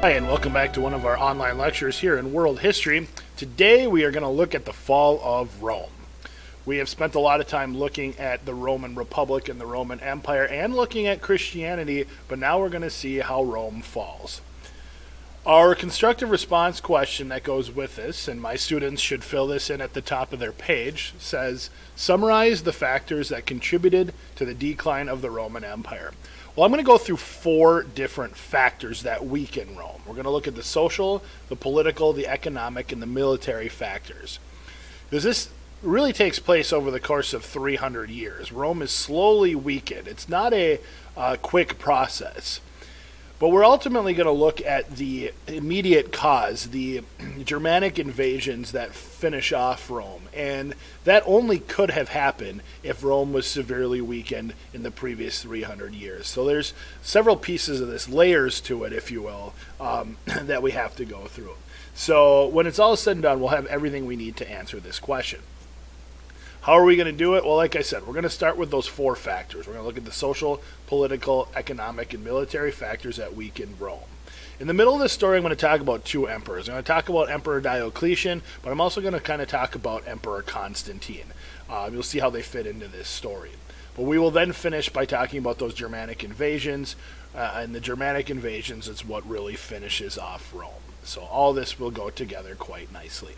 Hi, and welcome back to one of our online lectures here in world history. Today we are going to look at the fall of Rome. We have spent a lot of time looking at the Roman Republic and the Roman Empire and looking at Christianity, but now we're going to see how Rome falls. Our constructive response question that goes with this, and my students should fill this in at the top of their page, says, summarize the factors that contributed to the decline of the Roman Empire. Well, I'm going to go through four different factors that weaken Rome. We're going to look at the social, the political, the economic, and the military factors. Because this really takes place over the course of 300 years. Rome is slowly weakened. It's not a quick process. But we're ultimately going to look at the immediate cause, the Germanic invasions that finish off Rome. And that only could have happened if Rome was severely weakened in the previous 300 years. So there's several pieces of this, layers to it, if you will, that we have to go through. So when it's all said and done, we'll have everything we need to answer this question. How are we going to do it? Well, like I said, we're going to start with those four factors. We're going to look at the social, political, economic, and military factors that weaken Rome. In the middle of this story, I'm going to talk about two emperors. I'm going to talk about Emperor Diocletian, but I'm also going to kind of talk about Emperor Constantine. You'll see how they fit into this story. But we will then finish by talking about those Germanic invasions, and the Germanic invasions is what really finishes off Rome. So all this will go together quite nicely.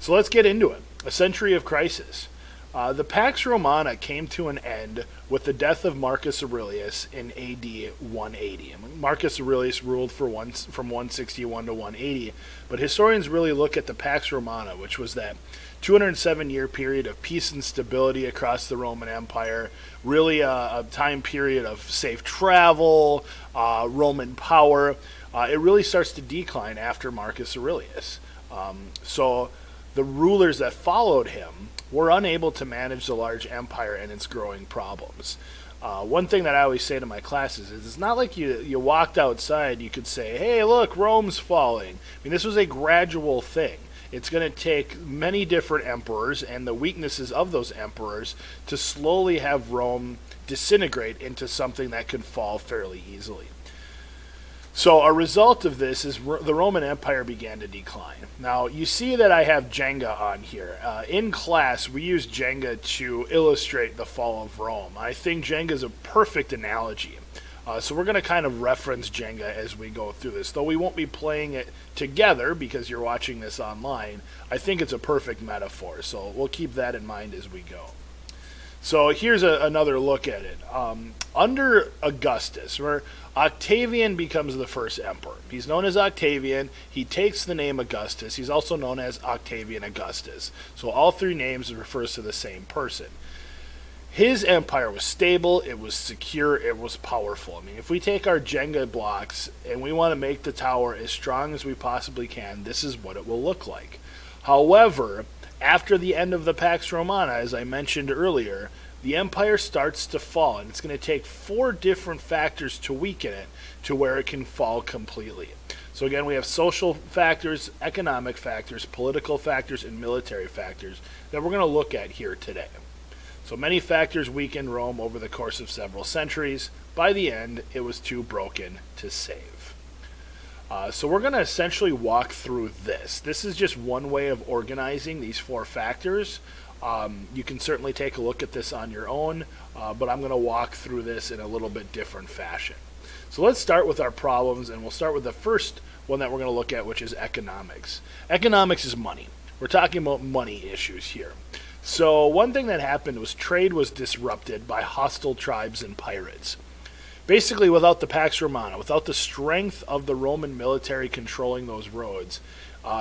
So let's get into it. A century of crisis. The Pax Romana came to an end with the death of Marcus Aurelius in AD 180. Marcus Aurelius ruled from 161 to 180, but historians really look at the Pax Romana, which was that 207-year period of peace and stability across the Roman Empire, really a time period of safe travel, Roman power. It really starts to decline after Marcus Aurelius. So the rulers that followed him were unable to manage the large empire and its growing problems. One thing that I always say to my classes is it's not like you walked outside, you could say, hey, look, Rome's falling. I mean, this was a gradual thing. It's going to take many different emperors and the weaknesses of those emperors to slowly have Rome disintegrate into something that can fall fairly easily. So a result of this is the Roman Empire began to decline. Now, you see that I have Jenga on here. In class, we use Jenga to illustrate the fall of Rome. I think Jenga is a perfect analogy. So we're going to kind of reference Jenga as we go through this. Though we won't be playing it together because you're watching this online, I think it's a perfect metaphor. So we'll keep that in mind as we go. So here's another look at it. Under Augustus, where Octavian becomes the first emperor. He's known as Octavian. He takes the name Augustus. He's also known as Octavian Augustus. So all three names refers to the same person. His empire was stable, it was secure, it was powerful. I mean, if we take our Jenga blocks and we want to make the tower as strong as we possibly can, this is what it will look like. However, after the end of the Pax Romana, as I mentioned earlier, the empire starts to fall, and it's going to take four different factors to weaken it to where it can fall completely. So again, we have social factors, economic factors, political factors, and military factors that we're going to look at here today. So many factors weakened Rome over the course of several centuries. By the end, it was too broken to save. So we're going to essentially walk through this. This is just one way of organizing these four factors. You can certainly take a look at this on your own, but I'm going to walk through this in a little bit different fashion. So let's start with our problems, and we'll start with the first one that we're going to look at, which is economics. Economics is money. We're talking about money issues here. So one thing that happened was trade was disrupted by hostile tribes and pirates. Basically, without the Pax Romana, without the strength of the Roman military controlling those roads,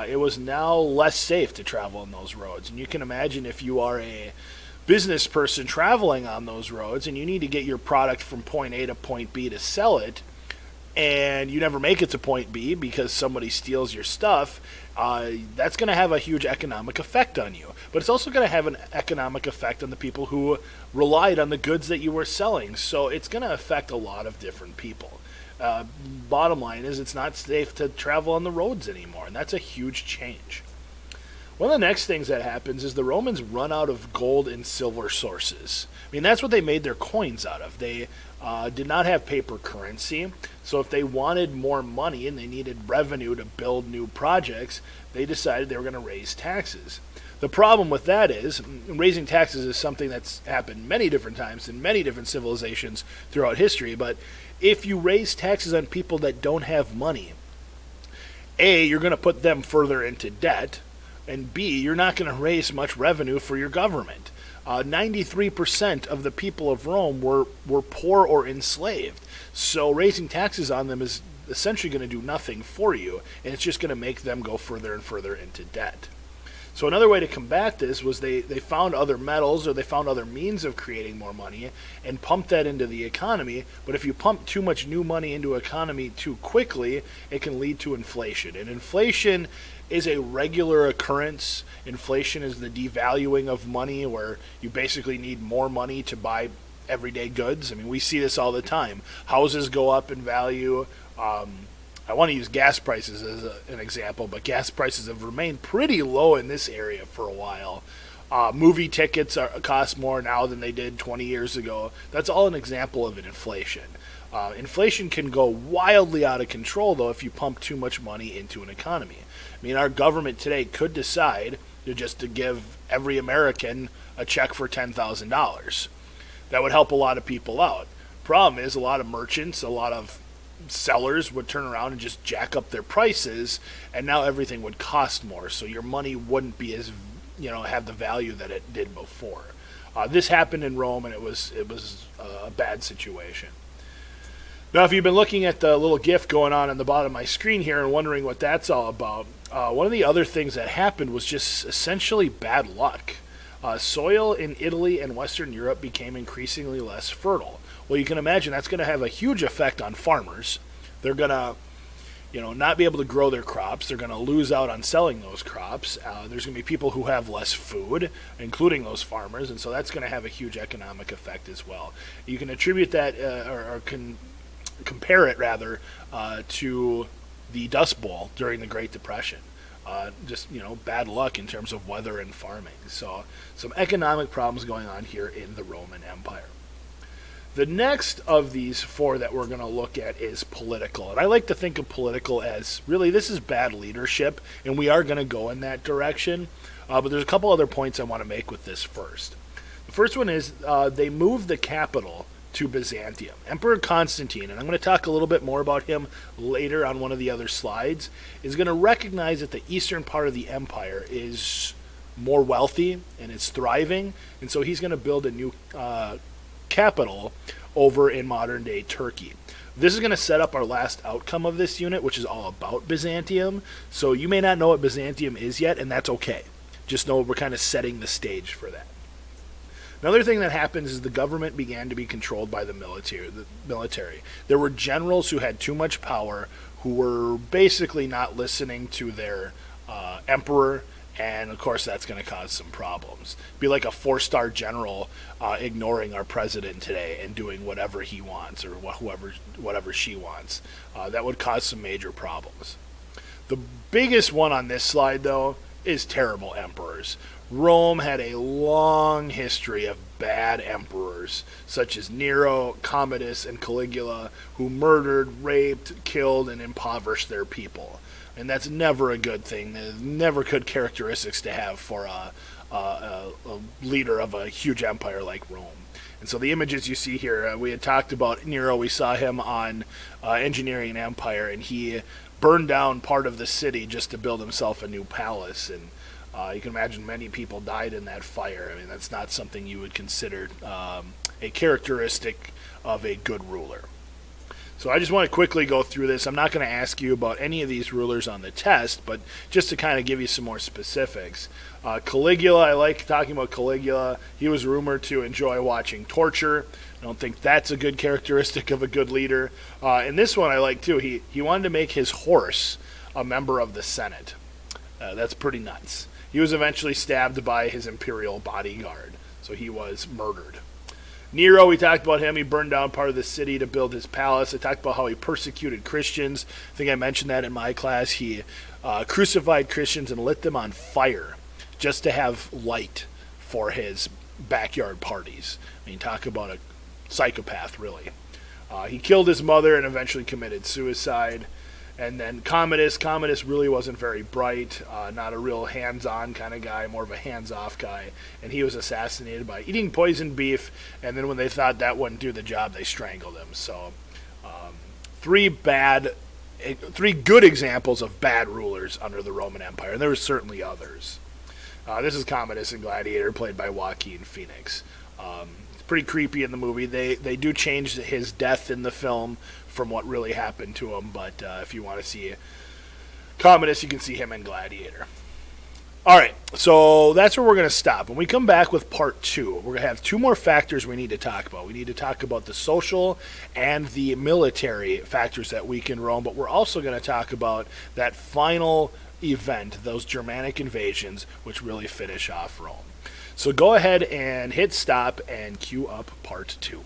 it was now less safe to travel on those roads. And you can imagine if you are a business person traveling on those roads and you need to get your product from point A to point B to sell it, and you never make it to point B because somebody steals your stuff, that's going to have a huge economic effect on you. But it's also going to have an economic effect on the people who relied on the goods that you were selling. So it's going to affect a lot of different people. Bottom line is it's not safe to travel on the roads anymore, and that's a huge change. One of the next things that happens is the Romans run out of gold and silver sources. I mean, that's what they made their coins out of. They did not have paper currency. So if they wanted more money and they needed revenue to build new projects, they decided they were going to raise taxes. The problem with that is raising taxes is something that's happened many different times in many different civilizations throughout history. But if you raise taxes on people that don't have money, A, you're going to put them further into debt, and B, you're not going to raise much revenue for your government. 93% of the people of Rome were poor or enslaved. So raising taxes on them is essentially going to do nothing for you, and it's just going to make them go further and further into debt. So another way to combat this was they found other metals, or they found other means of creating more money and pumped that into the economy. But if you pump too much new money into an economy too quickly, it can lead to inflation. And inflation is a regular occurrence. Inflation is the devaluing of money, where you basically need more money to buy everyday goods. I mean, we see this all the time. Houses go up in value. I want to use gas prices as an example, but gas prices have remained pretty low in this area for a while. Movie tickets cost more now than they did 20 years ago. That's all an example of an inflation. Inflation can go wildly out of control, though, if you pump too much money into an economy. I mean, our government today could decide to give every American a check for $10,000. That would help a lot of people out. Problem is, a lot of merchants, a lot of sellers would turn around and just jack up their prices, and now everything would cost more. So your money wouldn't be as, have the value that it did before. This happened in Rome, and it was a bad situation. Now, if you've been looking at the little GIF going on the bottom of my screen here and wondering what that's all about, one of the other things that happened was just essentially bad luck. Soil in Italy and Western Europe became increasingly less fertile. Well, you can imagine that's going to have a huge effect on farmers. They're going to, not be able to grow their crops. They're going to lose out on selling those crops. There's going to be people who have less food, including those farmers, and so that's going to have a huge economic effect as well. You can attribute that, or can compare it rather, to the Dust Bowl during the Great Depression. Bad luck in terms of weather and farming. So some economic problems going on here in the Roman Empire. The next of these four that we're going to look at is political. And I like to think of political as, really, this is bad leadership, and we are going to go in that direction. But there's a couple other points I want to make with this first. The first one is they moved the capital to Byzantium. Emperor Constantine, and I'm going to talk a little bit more about him later on one of the other slides, is going to recognize that the eastern part of the empire is more wealthy and it's thriving, and so he's going to build a new capital over in modern-day Turkey. This is going to set up our last outcome of this unit, which is all about Byzantium. So you may not know what Byzantium is yet, and that's okay. Just know we're kind of setting the stage for that. Another thing that happens is the government began to be controlled by the military. There were generals who had too much power, who were basically not listening to their emperor, and of course that's going to cause some problems. Be like a 4-star general ignoring our president today and doing whatever he wants, or whatever she wants. That would cause some major problems. The biggest one on this slide, though, is terrible emperors. Rome had a long history of bad emperors, such as Nero, Commodus, and Caligula, who murdered, raped, killed, and impoverished their people. And that's never a good thing. There's never good characteristics to have for a leader of a huge empire like Rome. And so the images you see here, we had talked about Nero. We saw him on Engineering an Empire, and he burned down part of the city just to build himself a new palace. And you can imagine many people died in that fire. I mean, that's not something you would consider a characteristic of a good ruler. So I just want to quickly go through this. I'm not going to ask you about any of these rulers on the test, but just to kind of give you some more specifics. Caligula, I like talking about Caligula. He was rumored to enjoy watching torture. I don't think that's a good characteristic of a good leader. And this one I like too. He wanted to make his horse a member of the Senate. That's pretty nuts. He was eventually stabbed by his imperial bodyguard, so he was murdered. Nero, we talked about him. He burned down part of the city to build his palace. I talked about how he persecuted Christians. I think I mentioned that in my class. He crucified Christians and lit them on fire just to have light for his backyard parties. I mean, talk about a psychopath, really. He killed his mother and eventually committed suicide. And then Commodus really wasn't very bright, not a real hands-on kind of guy, more of a hands-off guy. And he was assassinated by eating poisoned beef, and then when they thought that wouldn't do the job, they strangled him. So, three good examples of bad rulers under the Roman Empire, and there were certainly others. This is Commodus in Gladiator, played by Joaquin Phoenix. It's pretty creepy in the movie. They do change his death in the film from what really happened to him, but if you want to see Commodus, you can see him in Gladiator. All right, so that's where we're going to stop. When we come back with part 2, we're going to have 2 more factors we need to talk about. We need to talk about the social and the military factors that weaken Rome, but we're also going to talk about that final event, those Germanic invasions, which really finish off Rome. So go ahead and hit stop and cue up part 2.